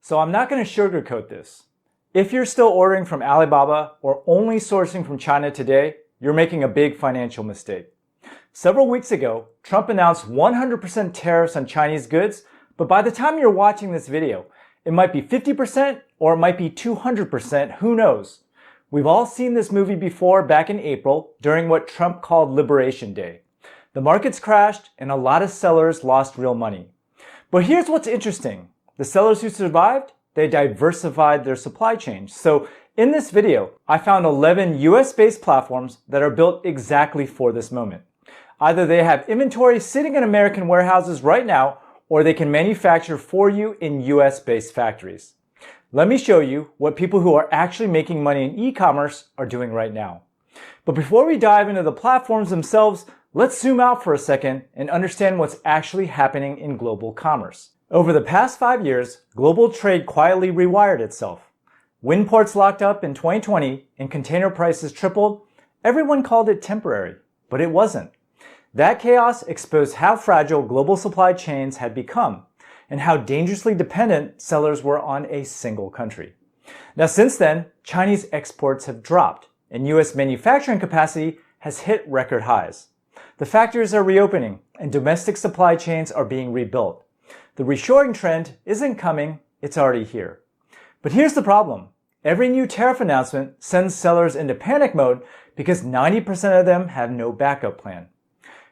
So I'm not going to sugarcoat this. If you're still ordering from Alibaba or only sourcing from China today, you're making a big financial mistake. Several weeks ago, Trump announced 100% tariffs on Chinese goods, but by the time you're watching this video, it might be 50% or it might be 200%, who knows? We've all seen this movie before back in April during what Trump called Liberation Day. The markets crashed and a lot of sellers lost real money. But here's what's interesting. The sellers who survived, they diversified their supply chain. So in this video, I found 11 US-based platforms that are built exactly for this moment. Either they have inventory sitting in American warehouses right now, or they can manufacture for you in US-based factories. Let me show you what people who are actually making money in e-commerce are doing right now. But before we dive into the platforms themselves, let's zoom out for a second and understand what's actually happening in global commerce. Over the past 5 years, global trade quietly rewired itself. When ports locked up in 2020 and container prices tripled, everyone called it temporary, but it wasn't. That chaos exposed how fragile global supply chains had become and how dangerously dependent sellers were on a single country. Now, since then, Chinese exports have dropped and US manufacturing capacity has hit record highs. The factories are reopening and domestic supply chains are being rebuilt. The reshoring trend isn't coming, it's already here. But here's the problem. Every new tariff announcement sends sellers into panic mode because 90% of them have no backup plan.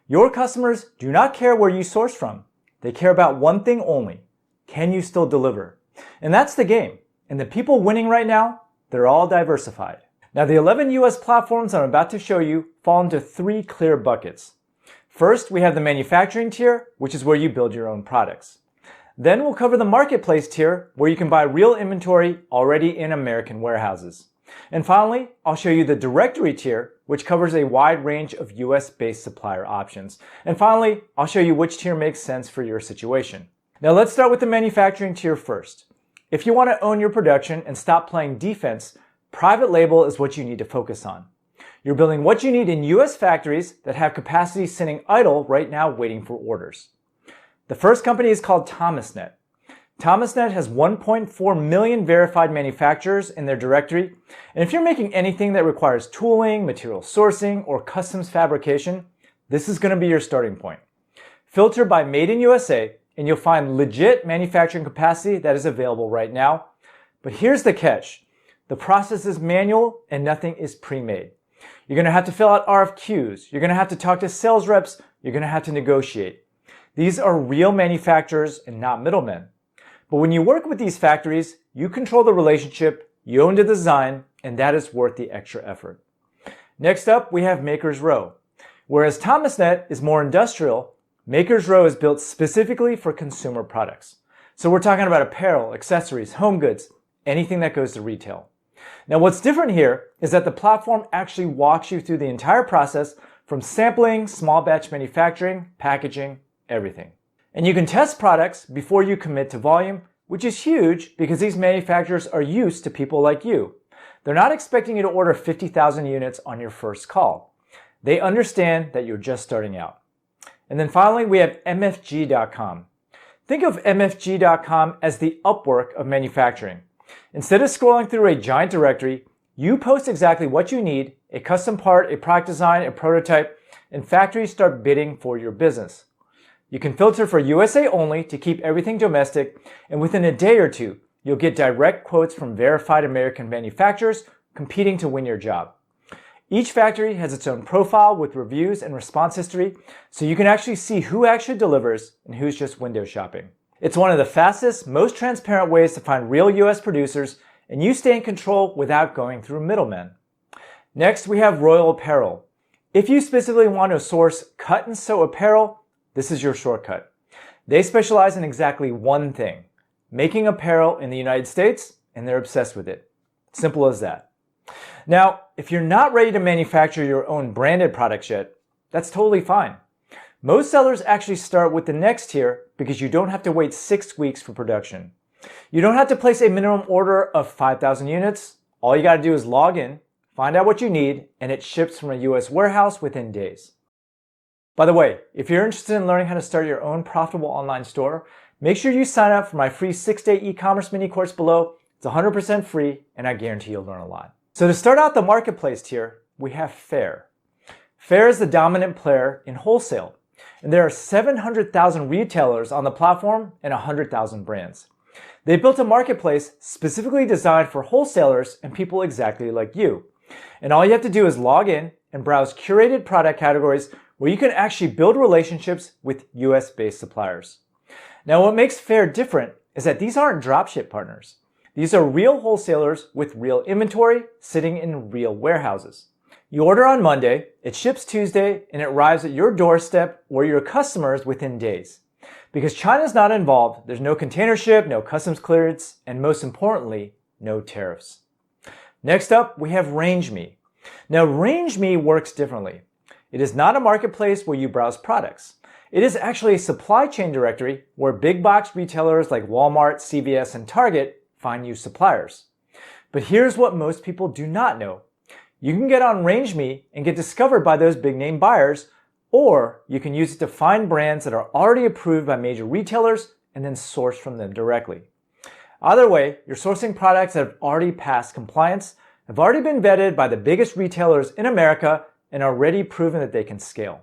Your customers do not care where you source from. They care about one thing only. Can you still deliver? And that's the game. And the people winning right now, they're all diversified. Now, the 11 US platforms I'm about to show you fall into 3 clear buckets. First, we have the manufacturing tier, which is where you build your own products. Then we'll cover the marketplace tier, where you can buy real inventory already in American warehouses. And finally, I'll show you the directory tier, which covers a wide range of US-based supplier options. And finally, I'll show you which tier makes sense for your situation. Now let's start with the manufacturing tier first. If you want to own your production and stop playing defense, private label is what you need to focus on. You're building what you need in US factories that have capacity sitting idle right now waiting for orders. The first company is called Thomasnet. Thomasnet has 1.4 million verified manufacturers in their directory, and if you're making anything that requires tooling, material sourcing, or customs fabrication, this is going to be your starting point. Filter by Made in USA, and you'll find legit manufacturing capacity that is available right now. But here's the catch. The process is manual and nothing is pre-made. You're going to have to fill out RFQs, you're going to have to talk to sales reps, you're going to have to negotiate. These are real manufacturers and not middlemen. But when you work with these factories, you control the relationship, you own the design, and that is worth the extra effort. Next up, we have Makers Row. Whereas Thomasnet is more industrial, Makers Row is built specifically for consumer products. So we're talking about apparel, accessories, home goods, anything that goes to retail. Now what's different here is that the platform actually walks you through the entire process from sampling, small batch manufacturing, packaging, everything. And you can test products before you commit to volume, which is huge because these manufacturers are used to people like you. They're not expecting you to order 50,000 units on your first call. They understand that you're just starting out. And then finally, we have MFG.com. Think of MFG.com as the Upwork of manufacturing. Instead of scrolling through a giant directory, you post exactly what you need, a custom part, a product design, a prototype, and factories start bidding for your business. You can filter for USA only to keep everything domestic, and within a day or two, you'll get direct quotes from verified American manufacturers competing to win your job. Each factory has its own profile with reviews and response history, so you can actually see who actually delivers and who's just window shopping. It's one of the fastest, most transparent ways to find real US producers, and you stay in control without going through middlemen. Next, we have Royal Apparel. If you specifically want to source cut and sew apparel, this is your shortcut. They specialize in exactly one thing, making apparel in the United States, and they're obsessed with it. Simple as that. Now, if you're not ready to manufacture your own branded products yet, that's totally fine. Most sellers actually start with the next tier because you don't have to wait 6 weeks for production. You don't have to place a minimum order of 5,000 units. All you got to do is log in, find out what you need, and it ships from a US warehouse within days. By the way, if you're interested in learning how to start your own profitable online store, make sure you sign up for my free 6-day e-commerce mini course below. It's 100% free, and I guarantee you'll learn a lot. So to start out the marketplace tier, we have Faire. Faire is the dominant player in wholesale, and there are 700,000 retailers on the platform and 100,000 brands. They built a marketplace specifically designed for wholesalers and people exactly like you. And all you have to do is log in and browse curated product categories where you can actually build relationships with US-based suppliers. Now, what makes Faire different is that these aren't dropship partners. These are real wholesalers with real inventory sitting in real warehouses. You order on Monday, it ships Tuesday, and it arrives at your doorstep or your customers within days. Because China's not involved, there's no container ship, no customs clearance, and most importantly, no tariffs. Next up, we have RangeMe. Now, RangeMe works differently. It is not a marketplace where you browse products. It is actually a supply chain directory where big box retailers like Walmart, CVS, and Target find you suppliers. But here's what most people do not know. You can get on RangeMe and get discovered by those big name buyers, or you can use it to find brands that are already approved by major retailers and then source from them directly. Either way, you're sourcing products that have already passed compliance, have already been vetted by the biggest retailers in America, and are already proven that they can scale.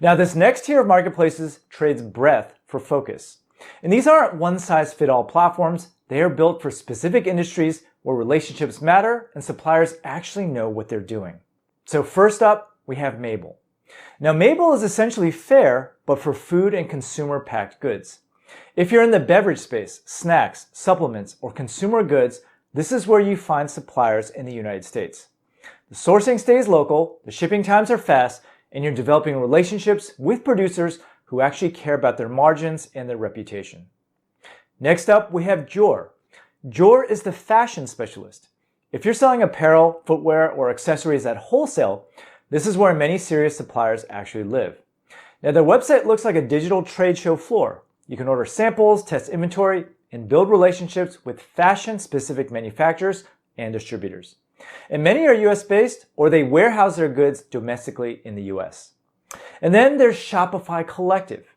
Now, this next tier of marketplaces trades breadth for focus. And these aren't one-size-fits-all platforms. They are built for specific industries where relationships matter and suppliers actually know what they're doing. So first up, we have Mabel. Now, Mabel is essentially Faire, but for food and consumer packed goods. If you're in the beverage space, snacks, supplements, or consumer goods, this is where you find suppliers in the United States. The sourcing stays local, the shipping times are fast, and you're developing relationships with producers who actually care about their margins and their reputation. Next up, we have Jor. Jor is the fashion specialist. If you're selling apparel, footwear, or accessories at wholesale, this is where many serious suppliers actually live. Now, their website looks like a digital trade show floor. You can order samples, test inventory, and build relationships with fashion-specific manufacturers and distributors. And many are US-based, or they warehouse their goods domestically in the US. And then there's Shopify Collective.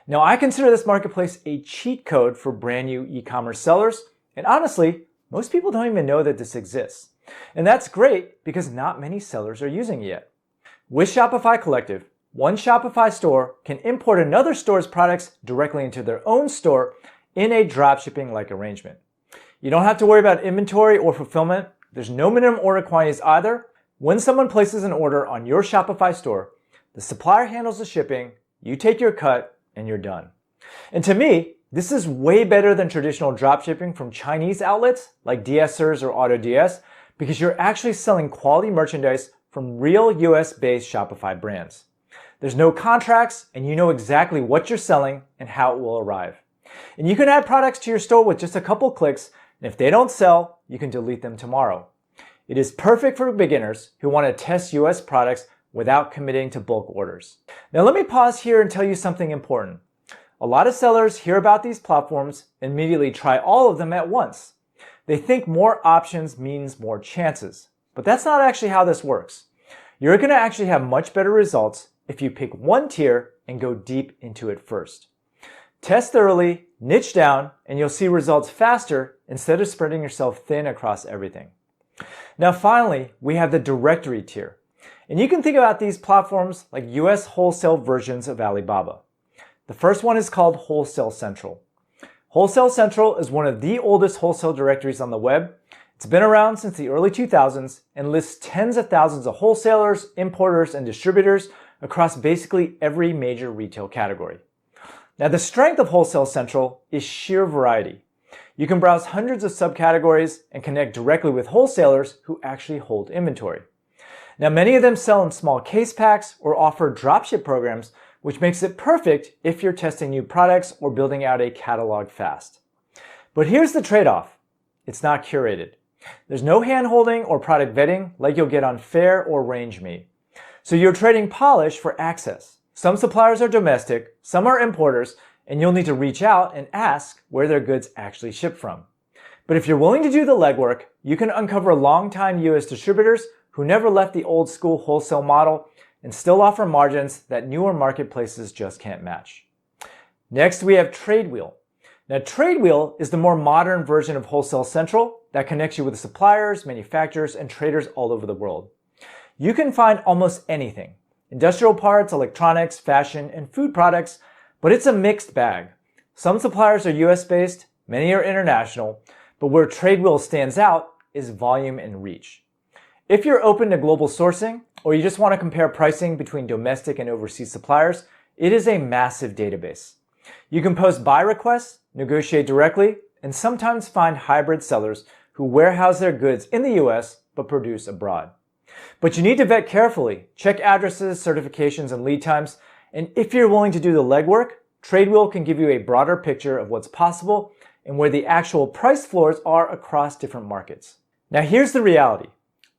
Now, I consider this marketplace a cheat code for brand new e-commerce sellers, and honestly, most people don't even know that this exists. And that's great because not many sellers are using it yet. With Shopify Collective, one Shopify store can import another store's products directly into their own store in a dropshipping-like arrangement. You don't have to worry about inventory or fulfillment. There's no minimum order quantities either. When someone places an order on your Shopify store, the supplier handles the shipping, you take your cut, and you're done. And to me, this is way better than traditional dropshipping from Chinese outlets like DSers or AutoDS because you're actually selling quality merchandise from real US-based Shopify brands. There's no contracts, and you know exactly what you're selling and how it will arrive. And you can add products to your store with just a couple clicks, and if they don't sell, you can delete them tomorrow. It is perfect for beginners who want to test US products without committing to bulk orders. Now let me pause here and tell you something important. A lot of sellers hear about these platforms and immediately try all of them at once. They think more options means more chances, but that's not actually how this works. You're going to actually have much better results if you pick one tier and go deep into it first. Test thoroughly, niche down, and you'll see results faster instead of spreading yourself thin across everything. Now finally, we have the directory tier. And you can think about these platforms like US wholesale versions of Alibaba. The first one is called Wholesale Central. Wholesale Central is one of the oldest wholesale directories on the web. It's been around since the early 2000s and lists tens of thousands of wholesalers, importers, and distributors across basically every major retail category. Now, the strength of Wholesale Central is sheer variety. You can browse hundreds of subcategories and connect directly with wholesalers who actually hold inventory. Now, many of them sell in small case packs or offer dropship programs, which makes it perfect if you're testing new products or building out a catalog fast. But here's the trade-off. It's not curated. There's no hand-holding or product vetting like you'll get on Faire or RangeMe. So you're trading polish for access. Some suppliers are domestic, some are importers, and you'll need to reach out and ask where their goods actually ship from. But if you're willing to do the legwork, you can uncover longtime US distributors who never left the old school wholesale model and still offer margins that newer marketplaces just can't match. Next, we have TradeWheel. Now, TradeWheel is the more modern version of Wholesale Central that connects you with suppliers, manufacturers, and traders all over the world. You can find almost anything: industrial parts, electronics, fashion, and food products, but it's a mixed bag. Some suppliers are US-based, many are international, but where TradeWheel stands out is volume and reach. If you're open to global sourcing, or you just want to compare pricing between domestic and overseas suppliers, it is a massive database. You can post buy requests, negotiate directly, and sometimes find hybrid sellers who warehouse their goods in the US but produce abroad. But you need to vet carefully, check addresses, certifications, and lead times, and if you're willing to do the legwork, TradeWheel can give you a broader picture of what's possible and where the actual price floors are across different markets. Now here's the reality.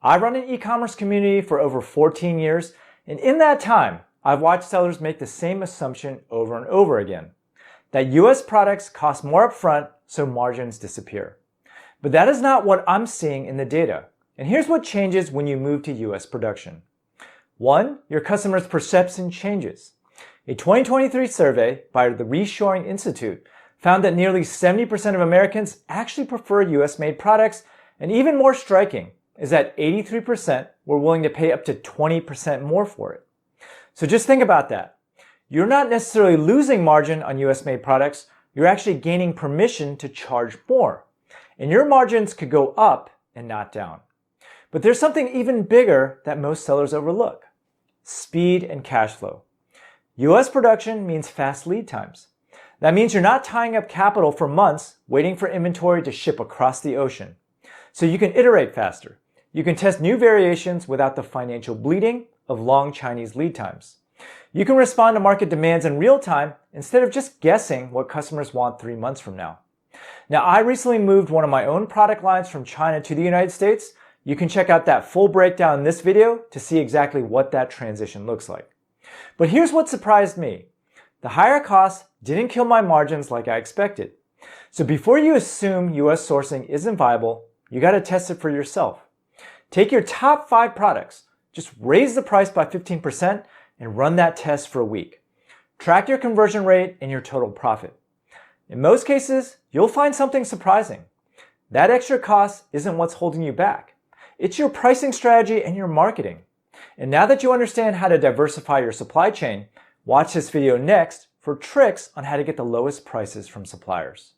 I run an e-commerce community for over 14 years, and in that time, I've watched sellers make the same assumption over and over again, that US products cost more upfront, so margins disappear. But that is not what I'm seeing in the data. And here's what changes when you move to US production. 1, your customer's perception changes. A 2023 survey by the Reshoring Institute found that nearly 70% of Americans actually prefer US-made products, and even more striking is that 83% were willing to pay up to 20% more for it. So just think about that. You're not necessarily losing margin on US-made products, you're actually gaining permission to charge more. And your margins could go up and not down. But there's something even bigger that most sellers overlook: speed and cash flow. US production means fast lead times. That means you're not tying up capital for months waiting for inventory to ship across the ocean. So you can iterate faster. You can test new variations without the financial bleeding of long Chinese lead times. You can respond to market demands in real time instead of just guessing what customers want 3 months from now. Now, I recently moved one of my own product lines from China to the United States. You can check out that full breakdown in this video to see exactly what that transition looks like. But here's what surprised me. The higher costs didn't kill my margins like I expected. So before you assume US sourcing isn't viable, you got to test it for yourself. Take your top 5 products, just raise the price by 15% and run that test for a week. Track your conversion rate and your total profit. In most cases, you'll find something surprising. That extra cost isn't what's holding you back. It's your pricing strategy and your marketing. And now that you understand how to diversify your supply chain, watch this video next for tricks on how to get the lowest prices from suppliers.